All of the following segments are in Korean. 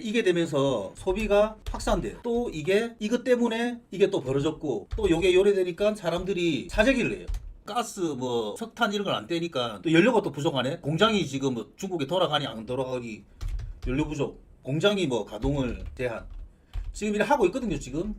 이게 되면서 소비가 확산돼요. 또 이것 때문에 이게 또 벌어졌고, 또 이게 요래되니까 사람들이 사재기를 해요. 가스 뭐 석탄 이런 걸 안 떼니까 또 연료가 또 부족하네. 공장이 지금 뭐 중국에 돌아가니 안 돌아가니 연료 부족, 공장이 뭐 가동을 제한, 지금 이렇게 하고 있거든요. 지금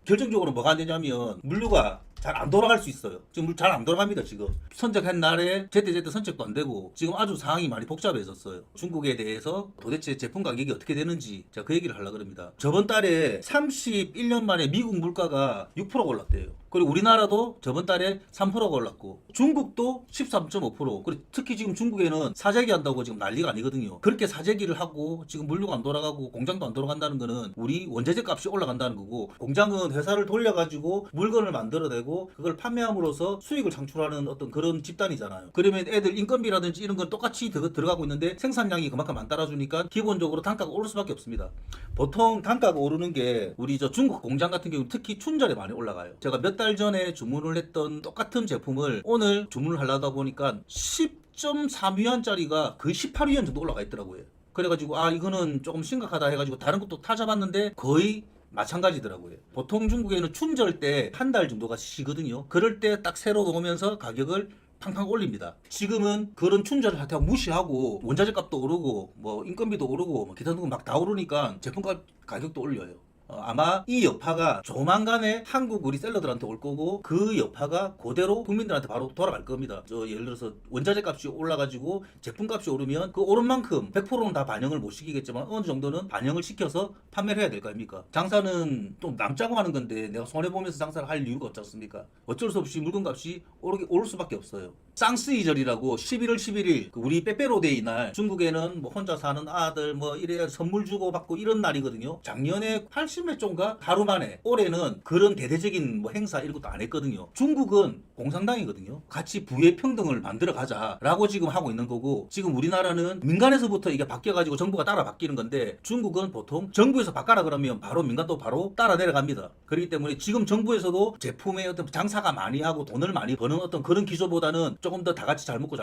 결정적으로 뭐가 안 되냐면 물류가 잘 안 돌아갈 수 있어요. 지금 잘 안 돌아갑니다. 지금 선적한 날에 제때 선적도 안 되고 지금 아주 상황이 많이 복잡해졌어요. 중국에 대해서 도대체 제품 가격이 어떻게 되는지 제가 그 얘기를 하려고 합니다. 저번 달에 31년 만에 미국 물가가 6%가 올랐대요. 그리고 우리나라도 저번 달에 3%가 올랐고 중국도 13.5%. 그리고 특히 지금 중국에는 사재기 한다고 지금 난리가 아니거든요. 그렇게 사재기를 하고 지금 물류가 안 돌아가고 공장도 안 돌아간다는 거는 우리 원재재 값이 올라간다는 거고, 공장은 회사를 돌려가지고 물건을 만들어내고 그걸 판매함으로써 수익을 창출하는 어떤 그런 집단이잖아요. 그러면 애들 인건비라든지 이런 건 똑같이 들어가고 있는데 생산량이 그만큼 안 따라주니까 기본적으로 단가가 오를 수밖에 없습니다. 보통 단가가 오르는 게 우리 저 중국 공장 같은 경우 특히 춘절에 많이 올라가요. 제가 몇 달 전에 주문을 했던 똑같은 제품을 오늘 주문을 하려다 보니까 10.3위안짜리가 거의 18위안 정도 올라가 있더라고요. 그래가지고 이거는 조금 심각하다 해가지고 다른 것도 찾아봤는데 거의 마찬가지더라고요. 보통 중국에는 춘절 때 한 달 정도가 쉬거든요. 그럴 때 딱 새로 나오면서 가격을 팡팡 올립니다. 지금은 그런 춘절 사태하고 무시하고 원자재 값도 오르고 뭐 인건비도 오르고 뭐 기타 등등 막 다 오르니까 제품 가격도 올려요. 아마 이 여파가 조만간에 한국 우리 셀러들한테 올 거고, 그 여파가 그대로 국민들한테 바로 돌아갈 겁니다. 예를 들어서 원자재 값이 올라가지고 제품 값이 오르면 그 오른 만큼 100%는 다 반영을 못 시키겠지만 어느 정도는 반영을 시켜서 판매를 해야 될 거 아닙니까? 장사는 좀 남자고 하는 건데 내가 손해보면서 장사를 할 이유가 없지 않습니까? 어쩔 수 없이 물건 값이 오를 수밖에 없어요. 쌍스이절이라고 11월 11일 우리 빼빼로데이 날 중국에는 뭐 혼자 사는 아들 뭐 이래 선물 주고 받고 이런 날이거든요. 작년에 80몇 조인가 하루 만에, 올해는 그런 대대적인 뭐 행사 이런 것도 안 했거든요. 중국은 공산당이거든요. 같이 부의 평등을 만들어 가자라고 지금 하고 있는 거고, 지금 우리나라는 민간에서부터 이게 바뀌어가지고 정부가 따라 바뀌는 건데, 중국은 보통 정부에서 바꿔라 그러면 바로 민간도 바로 따라 내려갑니다. 그렇기 때문에 지금 정부에서도 제품의 어떤 장사가 많이 하고 돈을 많이 버는 어떤 그런 기조보다는 조금 더 다 같이 잘 먹고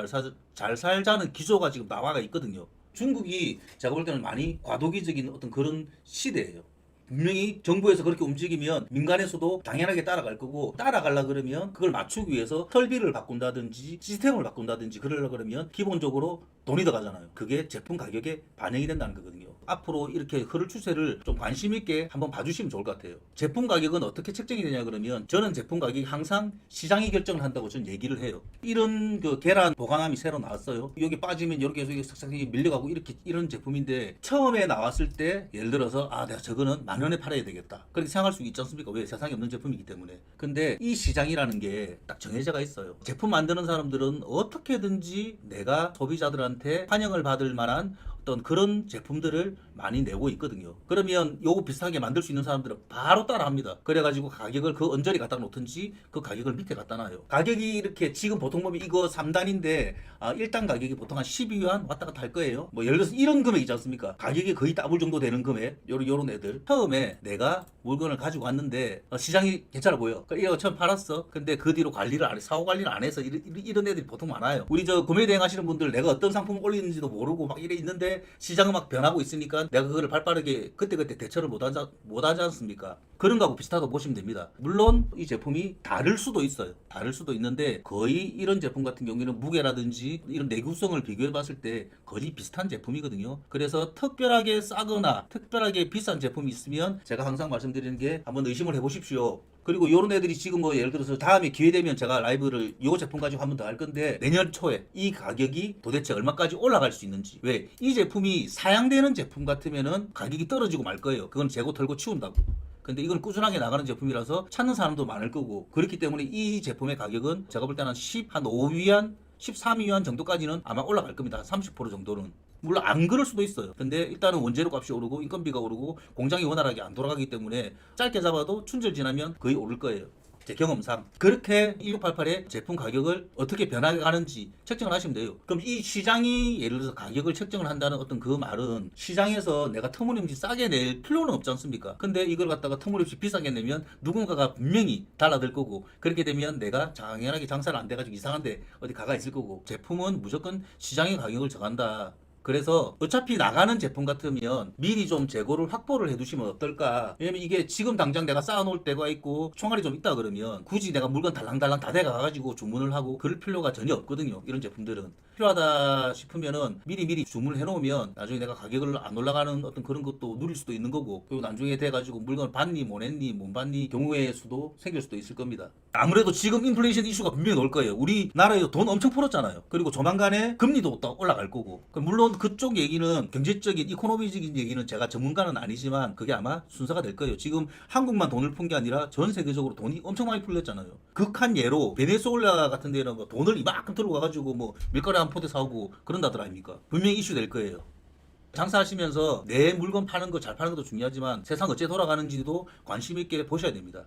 잘 살자는 기조가 지금 나와가 있거든요. 중국이 제가 볼 때는 많이 과도기적인 어떤 그런 시대예요. 분명히 정부에서 그렇게 움직이면 민간에서도 당연하게 따라갈 거고, 따라가려 그러면 그걸 맞추기 위해서 설비를 바꾼다든지 시스템을 바꾼다든지 그러려 그러면 기본적으로 돈이 들어가잖아요. 그게 제품 가격에 반영이 된다는 거거든요. 앞으로 이렇게 흐를 추세를 좀 관심 있게 한번 봐주시면 좋을 것 같아요. 제품 가격은 어떻게 책정이 되냐 그러면, 저는 제품 가격이 항상 시장이 결정을 한다고 저는 얘기를 해요. 이런 그 계란 보관함이 새로 나왔어요. 여기 빠지면 이렇게 해서 싹싹 밀려가고 이런 제품인데, 처음에 나왔을 때 예를 들어서 내가 저거는 10,000원에 팔아야 되겠다, 그렇게 생각할 수 있지 않습니까? 왜? 세상에 없는 제품이기 때문에. 근데 이 시장이라는 게 딱 정해져가 있어요. 제품 만드는 사람들은 어떻게든지 내가 소비자들한테 환영을 받을 만한 어떤 그런 제품들을 많이 내고 있거든요. 그러면 요거 비슷하게 만들 수 있는 사람들은 바로 따라합니다. 그래가지고 가격을 그 언저리 갖다 놓든지 그 가격을 밑에 갖다 놔요. 가격이 이렇게 지금 보통 보면 이거 3단인데 1단 가격이 보통 한 12위안 왔다 갔다 할 거예요. 뭐 예를 들어서 이런 금액이지 않습니까? 가격이 거의 더블 정도 되는 금액, 요런 애들. 처음에 내가 물건을 가지고 왔는데 시장이 괜찮아 보여. 이거 처음 팔았어. 근데 그 뒤로 관리를 안 해, 사후 관리를 안 해서 이런 애들이 보통 많아요. 우리 저 구매 대행 하시는 분들, 내가 어떤 상품을 올리는지도 모르고 막 이래 있는데 시장은 막 변하고 있으니까 내가 그거를 발빠르게 그때그때 대처를 못하지 않습니까? 그런 거하고 비슷하다고 보시면 됩니다. 물론 이 제품이 다를 수도 있어요. 다를 수도 있는데 거의 이런 제품 같은 경우에는 무게라든지 이런 내구성을 비교해 봤을 때 거의 비슷한 제품이거든요. 그래서 특별하게 싸거나 특별하게 비싼 제품이 있으면 제가 항상 말씀드리는 게 한번 의심을 해보십시오. 그리고 요런 애들이 지금 뭐 예를 들어서 다음에 기회 되면 제가 라이브를 요 제품 가지고 한 번 더 할 건데, 내년 초에 이 가격이 도대체 얼마까지 올라갈 수 있는지. 왜? 이 제품이 사양되는 제품 같으면은 가격이 떨어지고 말 거예요. 그건 재고 털고 치운다고. 근데 이건 꾸준하게 나가는 제품이라서 찾는 사람도 많을 거고, 그렇기 때문에 이 제품의 가격은 제가 볼 때는 한 5위안 13위안 정도까지는 아마 올라갈 겁니다. 30% 정도는. 물론 안 그럴 수도 있어요. 근데 일단은 원재료 값이 오르고 인건비가 오르고 공장이 원활하게 안 돌아가기 때문에 짧게 잡아도 춘절 지나면 거의 오를 거예요. 제 경험상 그렇게 1688의 제품 가격을 어떻게 변화해 가는지 책정을 하시면 돼요. 그럼 이 시장이 예를 들어서 가격을 책정을 한다는 어떤 그 말은 시장에서 내가 터무니없이 싸게 낼 필요는 없지 않습니까? 근데 이걸 갖다가 터무니없이 비싸게 내면 누군가가 분명히 달라들 거고, 그렇게 되면 내가 당연하게 장사를 안 돼가지고 이상한데 어디 가가 있을 거고, 제품은 무조건 시장의 가격을 정한다. 그래서 어차피 나가는 제품 같으면 미리 좀 재고를 확보를 해두시면 어떨까. 왜냐면 이게 지금 당장 내가 쌓아놓을 때가 있고 총알이 좀 있다 그러면 굳이 내가 물건 달랑달랑 다 돼가가지고 주문을 하고 그럴 필요가 전혀 없거든요. 이런 제품들은 필요하다 싶으면은 미리 주문을 해놓으면 나중에 내가 가격을 안 올라가는 어떤 그런 것도 누릴 수도 있는 거고, 그리고 나중에 돼가지고 물건을 받니 못 했니 못 받니 경우의 수도 생길 수도 있을 겁니다. 아무래도 지금 인플레이션 이슈가 분명히 올 거예요. 우리나라에도 돈 엄청 풀었잖아요. 그리고 조만간에 금리도 또 올라갈 거고. 물론 그쪽 얘기는 경제적인 이코노미적인 얘기는 제가 전문가는 아니지만 그게 아마 순서가 될 거예요. 지금 한국만 돈을 푼 게 아니라 전 세계적으로 돈이 엄청 많이 풀렸잖아요. 극한 예로 베네수엘라 같은 데는 뭐 돈을 이만큼 들고 가가지고 뭐 밀가루 한 포대 사오고 그런다더라 아닙니까? 분명히 이슈 될 거예요. 장사하시면서 내 물건 파는 거 잘 파는 것도 중요하지만 세상 어째 돌아가는지도 관심 있게 보셔야 됩니다.